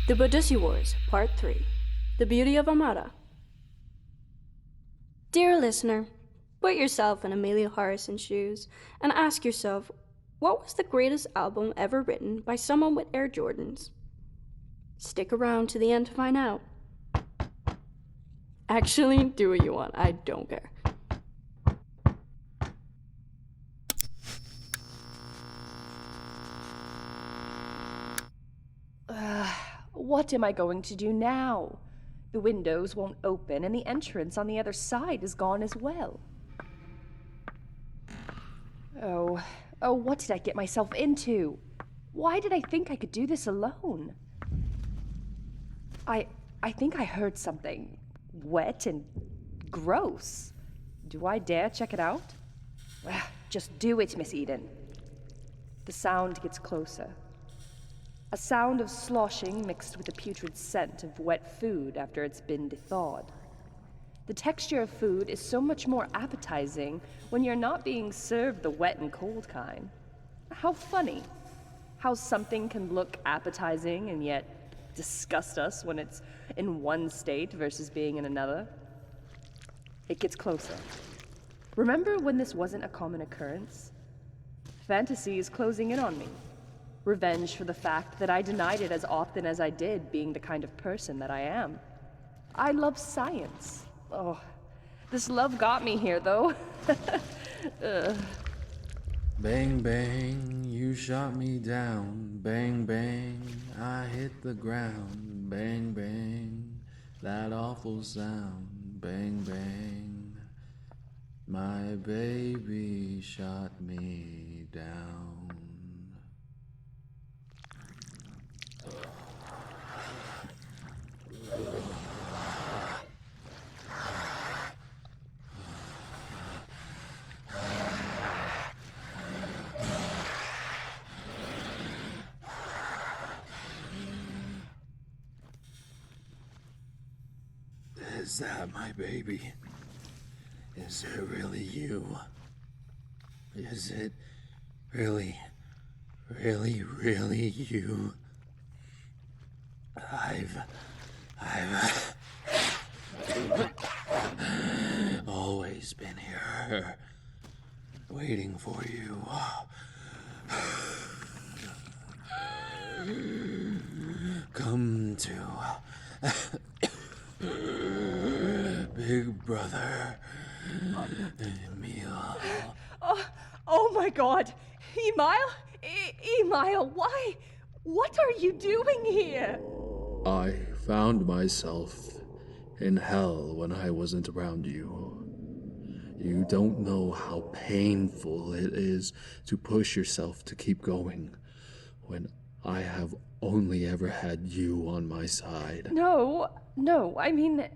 The Badussy Wars, Part 3. The Beauty of Amata. Dear listener, put yourself in Emile Harrison's shoes and ask yourself, what was the greatest album ever written by someone with Air Jordans? Stick around to the end to find out. Actually, do what you want. I don't care. What am I going to do now? The windows won't open and the entrance on the other side is gone as well. Oh, what did I get myself into? Why did I think I could do this alone? I think I heard something wet and gross. Do I dare check it out? Just do it, Miss Eden. The sound gets closer. A sound of sloshing mixed with the putrid scent of wet food after it's been thawed. The texture of food is so much more appetizing when you're not being served the wet and cold kind. How funny. How something can look appetizing and yet disgust us when it's in one state versus being in another. It gets closer. Remember when this wasn't a common occurrence? Fantasy is closing in on me. Revenge for the fact that I denied it as often as I did being the kind of person that I am. I love science. Oh, this love got me here, though. Bang, bang, you shot me down. Bang, bang, I hit the ground. Bang, bang, that awful sound. Bang, bang, my baby shot me down. Is that my baby? Is it really you? Is it really you? I've always been here, waiting for you. Come to Big Brother Emile. Oh my God! Emile? Emile, why? What are you doing here? I found myself in hell when I wasn't around you. You don't know how painful it is to push yourself to keep going when I have only ever had you on my side. No, I mean...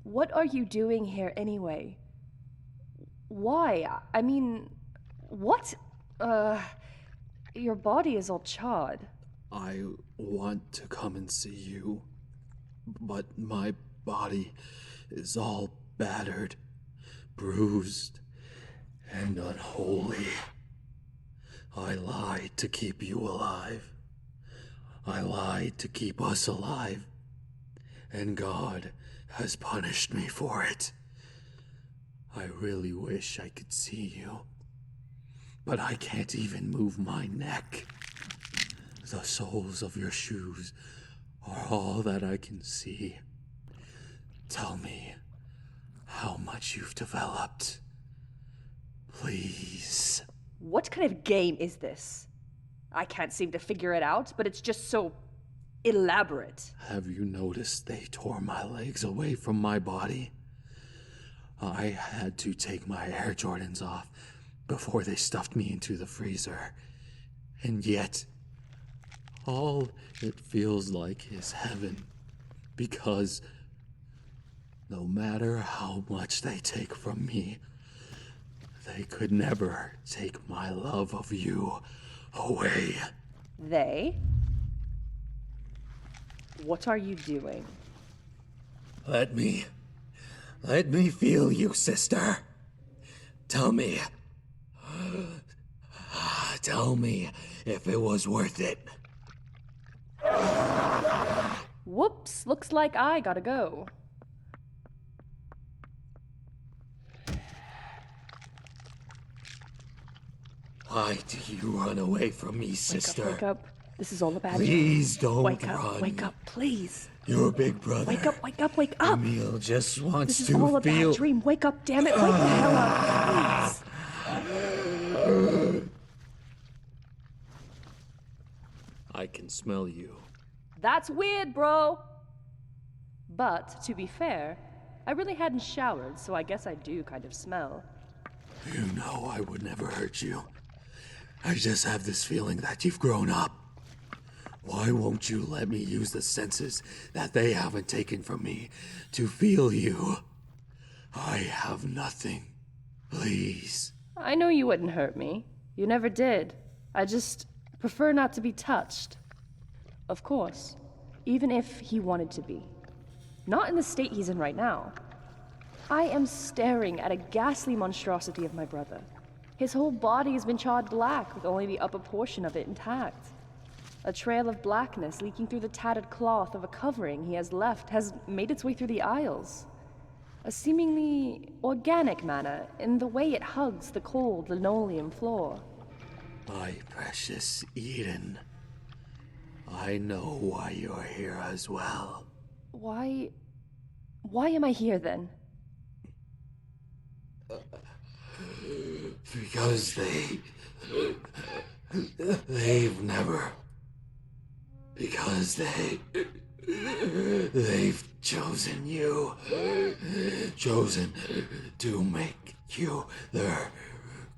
What are you doing here anyway? Why? I mean, what? Your body is all charred. I want to come and see you, but my body is all battered, bruised, and unholy. I lied to keep you alive. I lied to keep us alive. And God has punished me for it. I really wish I could see you, but I can't even move my neck. The soles of your shoes are all that I can see. Tell me how much you've developed. Please. What kind of game is this? I can't seem to figure it out, but it's just so elaborate. Have you noticed they tore my legs away from my body? I had to take my Air Jordans off before they stuffed me into the freezer. And yet, all it feels like is heaven, because no matter how much they take from me, they could never take my love of you away. They? What are you doing? Let me feel you, sister. Tell me if it was worth it. Whoops, looks like I gotta go. Why do you run away from me, sister? Wake up. This is all a bad Please don't Wake up, run. wake up, please. Your big brother. Wake up, wake up, wake up. Emile just wants This to is all a feel. bad dream. Wake up, damn it. Wake the hell up, please. I can smell you. That's weird, bro. But, to be fair, I really hadn't showered, so I guess I do kind of smell. You know I would never hurt you. I just have this feeling that you've grown up. Why won't you let me use the senses that they haven't taken from me to feel you? I have nothing. Please. I know you wouldn't hurt me. You never did. I just prefer not to be touched. Of course, even if he wanted to be. Not in the state he's in right now. I am staring at a ghastly monstrosity of my brother. His whole body has been charred black, with only the upper portion of it intact. A trail of blackness leaking through the tattered cloth of a covering he has left has made its way through the aisles. A seemingly organic manner in the way it hugs the cold linoleum floor. My precious Eden. I know why you're here as well. Why am I here then? Because they've never. Because they've chosen you. Chosen to make you their.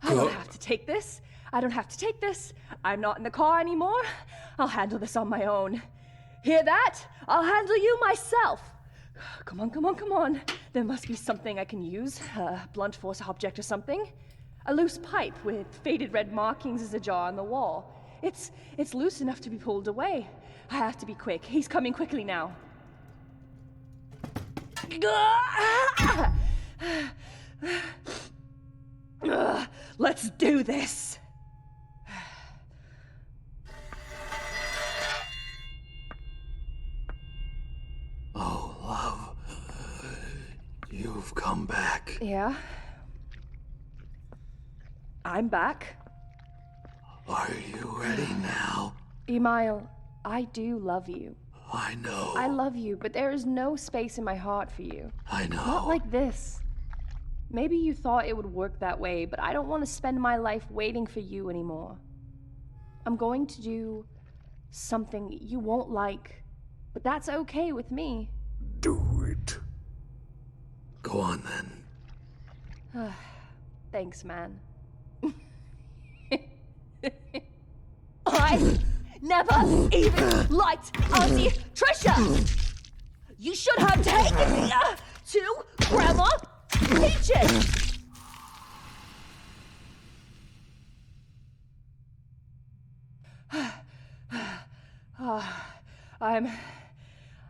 I don't have to take this. I don't have to take this. I'm not in the car anymore. I'll handle this on my own. Hear that? I'll handle you myself. Come on, come on, come on. There must be something I can use. A blunt force object or something. A loose pipe with faded red markings as a jar on the wall. It's loose enough to be pulled away. I have to be quick. He's coming quickly now. Let's do this. Oh, love. You've come back. Yeah? I'm back. Are you ready now? Emile, I do love you. I know. I love you, but there is no space in my heart for you. I know. Not like this. Maybe you thought it would work that way, but I don't want to spend my life waiting for you anymore. I'm going to do something you won't like, but that's okay with me. Do it. Go on then. Thanks, man. I never even liked Auntie Trisha! You should have taken me to Grandma Peaches!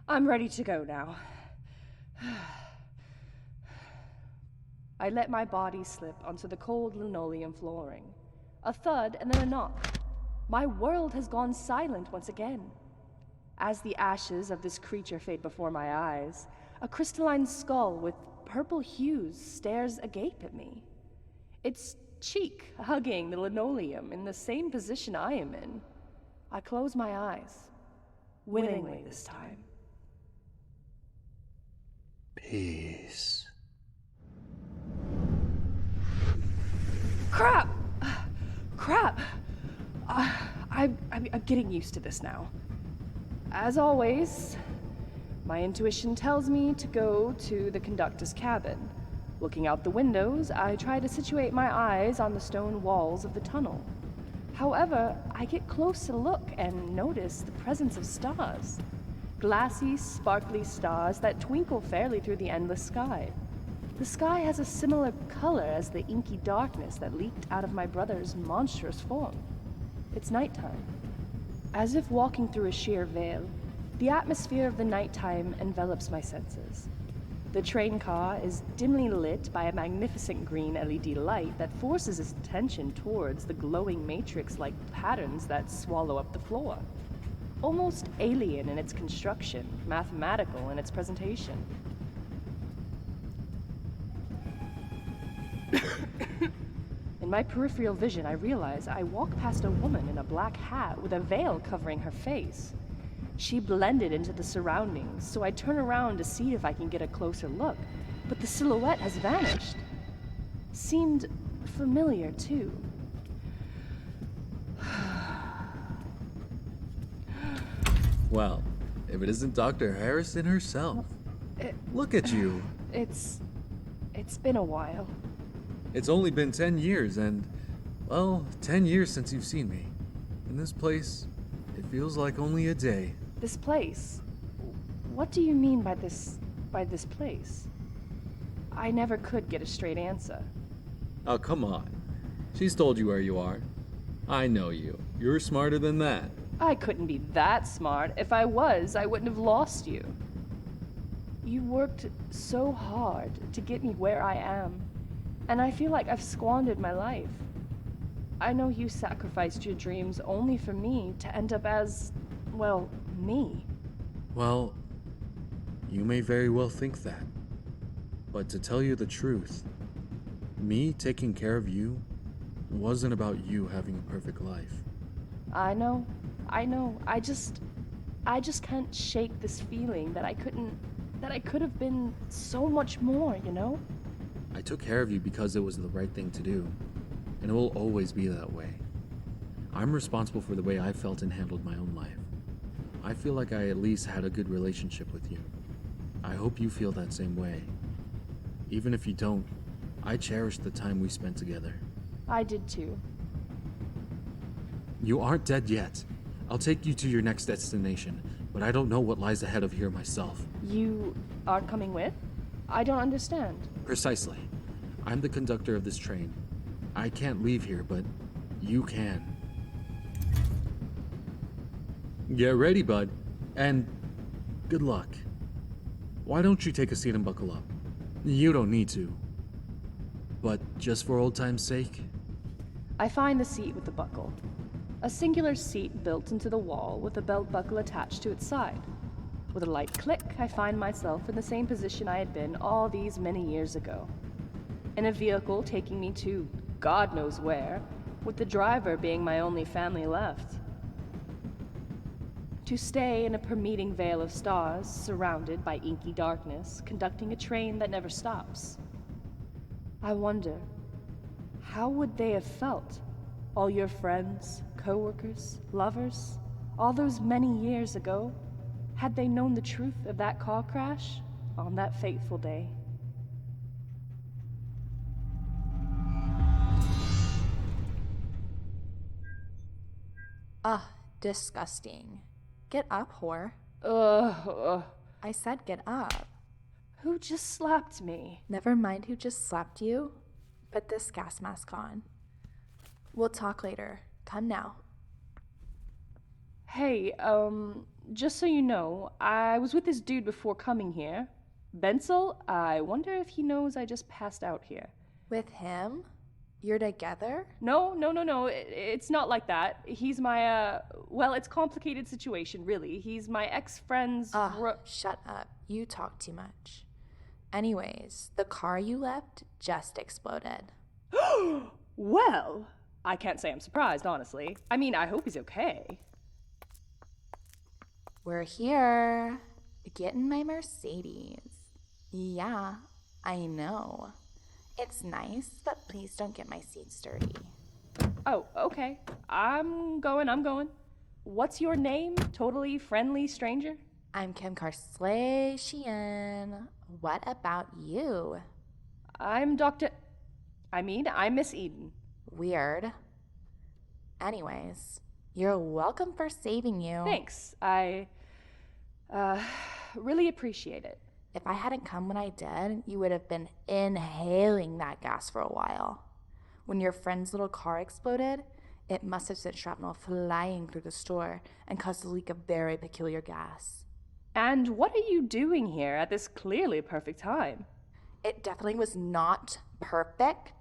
I'm ready to go now. I let my body slip onto the cold linoleum flooring. A thud and then a knock. My world has gone silent once again. As the ashes of this creature fade before my eyes, a crystalline skull with purple hues stares agape at me. Its cheek hugging the linoleum in the same position I am in. I close my eyes. Willingly this time. Peace. Crap! Crap! I'm getting used to this now. As always, my intuition tells me to go to the conductor's cabin. Looking out the windows, I try to situate my eyes on the stone walls of the tunnel. However, I get close to look and notice the presence of stars. Glassy, sparkly stars that twinkle fairly through the endless sky. The sky has a similar color as the inky darkness that leaked out of my brother's monstrous form. It's nighttime. As if walking through a sheer veil, the atmosphere of the nighttime envelops my senses. The train car is dimly lit by a magnificent green LED light that forces its attention towards the glowing matrix-like patterns that swallow up the floor. almost alien in its construction, mathematical in its presentation. In my peripheral vision, I realize I walk past a woman in a black hat with a veil covering her face. She blended into the surroundings, so I turn around to see if I can get a closer look, but the silhouette has vanished. Seemed familiar, too. Well, if it isn't Dr. Harrison herself. Look at you. It's been a while. It's only been 10 years and, well, 10 years since you've seen me. In this place, it feels like only a day. This place? What do you mean by this place? I never could get a straight answer. Oh, come on. She's told you where you are. I know you. You're smarter than that. I couldn't be that smart. If I was, I wouldn't have lost you. You worked so hard to get me where I am, and I feel like I've squandered my life. I know you sacrificed your dreams only for me to end up as, well, me. Well, you may very well think that. But to tell you the truth, me taking care of you wasn't about you having a perfect life. I know. I just can't shake this feeling that I could have been so much more, you know? I took care of you because it was the right thing to do, and it will always be that way. I'm responsible for the way I felt and handled my own life. I feel like I at least had a good relationship with you. I hope you feel that same way. Even if you don't, I cherish the time we spent together. I did too. You aren't dead yet. I'll take you to your next destination, but I don't know what lies ahead of here myself. You aren't coming with? I don't understand. Precisely. I'm the conductor of this train. I can't leave here, but you can. Get ready, bud, and good luck. Why don't you take a seat and buckle up? You don't need to. But just for old time's sake? I find the seat with the buckle. A singular seat built into the wall with a belt buckle attached to its side. With a light click, I find myself in the same position I had been all these many years ago. In a vehicle taking me to God knows where, with the driver being my only family left. To stay in a permeating veil of stars, surrounded by inky darkness, conducting a train that never stops. I wonder, how would they have felt? All your friends, co-workers, lovers, all those many years ago, had they known the truth of that car crash on that fateful day. Ugh, disgusting. Get up, whore. I said get up. Who just slapped me? Never mind who just slapped you. Put this gas mask on. We'll talk later. Come now. Hey, just so you know, I was with this dude before coming here. Bensel, I wonder if he knows I just passed out here. With him? You're together? No, it's not like that. He's my, well, it's a complicated situation, really. He's my ex-friend's... Shut up. You talk too much. Anyways, the car you left just exploded. Well, I can't say I'm surprised, honestly. I mean, I hope he's okay. We're here. Get in my Mercedes. Yeah, I know. It's nice, but please don't get my seats dirty. Oh, okay. I'm going. What's your name, totally friendly stranger? I'm Kim Karslayyshian. What about you? I'm Miss Eden. Weird. Anyways, you're welcome for saving you. Thanks. I really appreciate it. If I hadn't come when I did, you would have been inhaling that gas for a while. When your friend's little car exploded, it must have sent shrapnel flying through the store and caused a leak of very peculiar gas. And what are you doing here at this clearly perfect time? It definitely was not perfect.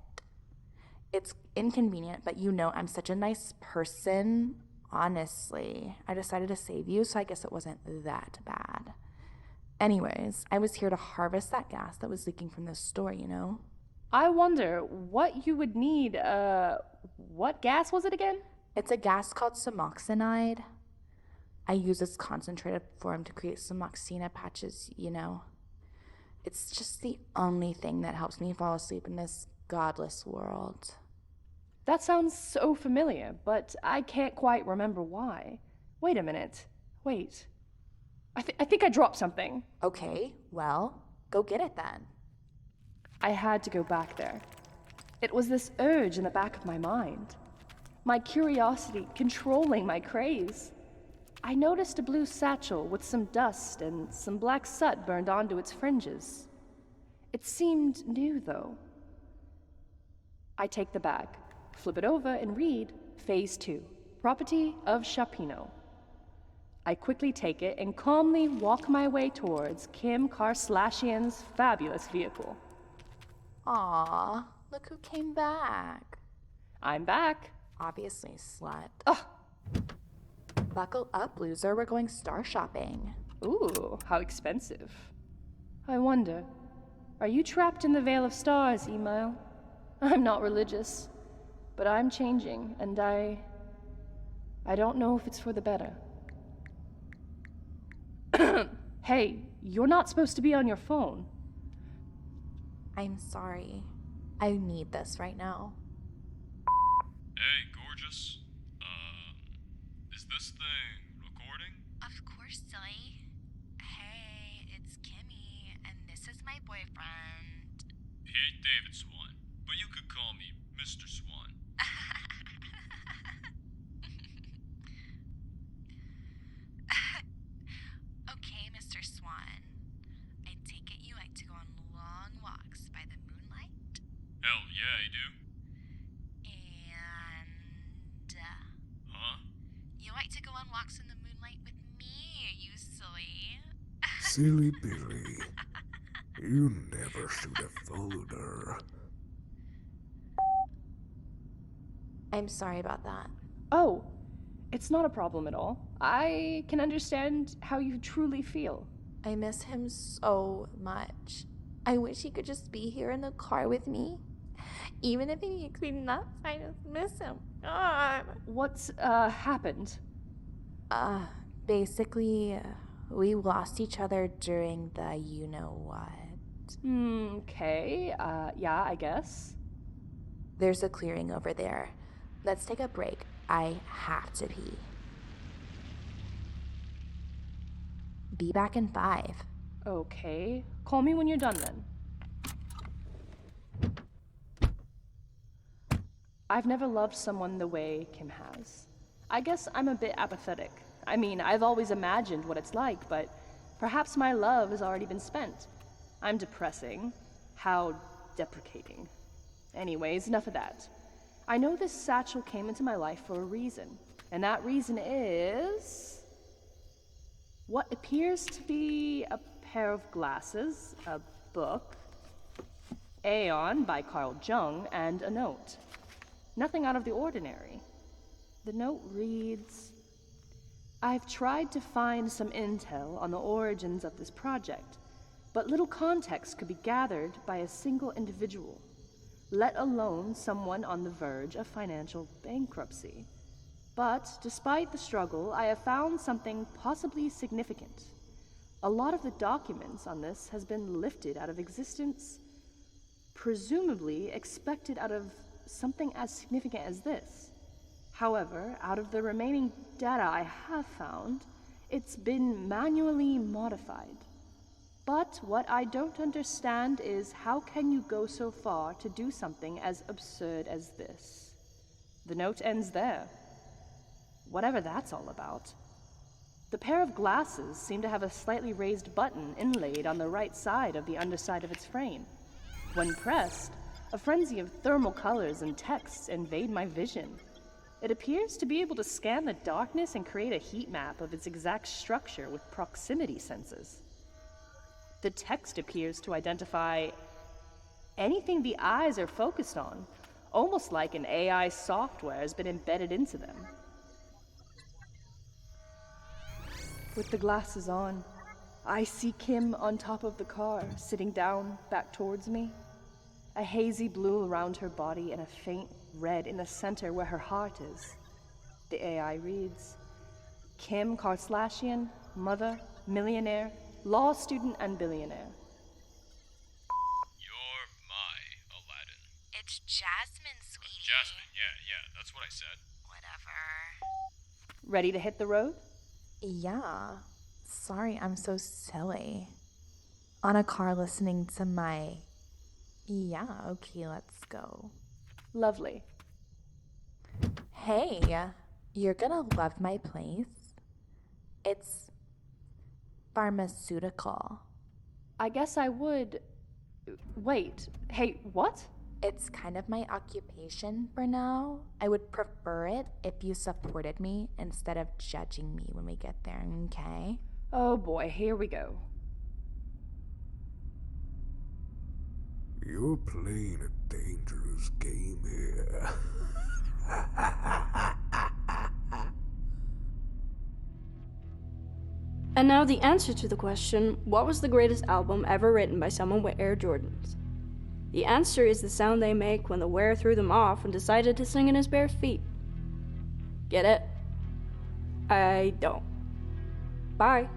It's inconvenient, but you know I'm such a nice person Honestly, I decided to save you, so I guess it wasn't that bad. Anyways, I was here to harvest that gas that was leaking from the store, you know? I wonder what you would need, what gas was it again? It's a gas called sumoxanide. I use its concentrated form to create sumoxina patches, you know? It's just the only thing that helps me fall asleep in this godless world. That sounds so familiar, but I can't quite remember why. Wait a minute. Wait. I think I dropped something. Okay, well, go get it then. I had to go back there. It was this urge in the back of my mind. My curiosity controlling my craze. I noticed a blue satchel with some dust and some black soot burned onto its fringes. It seemed new, though. I take the bag, flip it over, and read Phase 2, Property of Chapino. I quickly take it and calmly walk my way towards Kim Karslayyian's fabulous vehicle. Aw, look who came back. I'm back. Obviously, slut. Ugh. Buckle up, loser. We're going star shopping. Ooh, how expensive. I wonder, are you trapped in the Veil of Stars, Emile? I'm not religious, but I'm changing, and I don't know if it's for the better. Hey, you're not supposed to be on your phone. I'm sorry. I need this right now. Hey, gorgeous. Is this thing recording? Of course, silly. Hey, it's Kimmy, and this is my boyfriend. Hey, Davidswan, but you could call me Mr. Swan. Okay, Mr. Swan. I take it you like to go on long walks by the moonlight? Hell yeah, I do. And, Huh? you like to go on walks in the moonlight with me, you silly. Silly Billy. You never should have followed her. I'm sorry about that. Oh, it's not a problem at all. I can understand how you truly feel. I miss him so much. I wish he could just be here in the car with me. Even if he makes me nuts, I just miss him. God. What's happened? Basically, we lost each other during the you-know-what. Okay, yeah, I guess. There's a clearing over there. Let's take a break. I have to pee. Be back in 5. Okay, call me when you're done then. I've never loved someone the way Kim has. I guess I'm a bit apathetic. I mean, I've always imagined what it's like, but perhaps my love has already been spent. I'm depressing. How deprecating. Anyways, enough of that. I know this satchel came into my life for a reason, and that reason is what appears to be a pair of glasses, a book, Aeon by Carl Jung, and a note. Nothing out of the ordinary. The note reads, I've tried to find some intel on the origins of this project, but little context could be gathered by a single individual, let alone someone on the verge of financial bankruptcy. But despite the struggle, I have found something possibly significant. A lot of the documents on this has been lifted out of existence, presumably expected out of something as significant as this. However, out of the remaining data I have found, it's been manually modified. But what I don't understand is how can you go so far to do something as absurd as this? The note ends there. Whatever that's all about. The pair of glasses seem to have a slightly raised button inlaid on the right side of the underside of its frame. When pressed, a frenzy of thermal colors and texts invade my vision. It appears to be able to scan the darkness and create a heat map of its exact structure with proximity sensors. The text appears to identify anything the eyes are focused on, almost like an AI software has been embedded into them. With the glasses on, I see Kim on top of the car, sitting down, back towards me. A hazy blue around her body and a faint red in the center where her heart is. The AI reads, Kim Karslayyshian, mother, millionaire, law student and billionaire. You're my Aladdin. It's Jasmine, sweetie. Jasmine, yeah, that's what I said. Whatever. Ready to hit the road? Yeah. Sorry, I'm so silly. On a car listening to my... Yeah, okay, let's go. Lovely. Hey, you're gonna love my place. It's pharmaceutical. I guess I would... Wait, hey, what? It's kind of my occupation for now. I would prefer it if you supported me instead of judging me when we get there, okay? Oh boy, here we go. You're playing a dangerous game here. And now the answer to the question, what was the greatest album ever written by someone with Air Jordans? The answer is the sound they make when the wearer threw them off and decided to sing in his bare feet. Get it? I don't. Bye.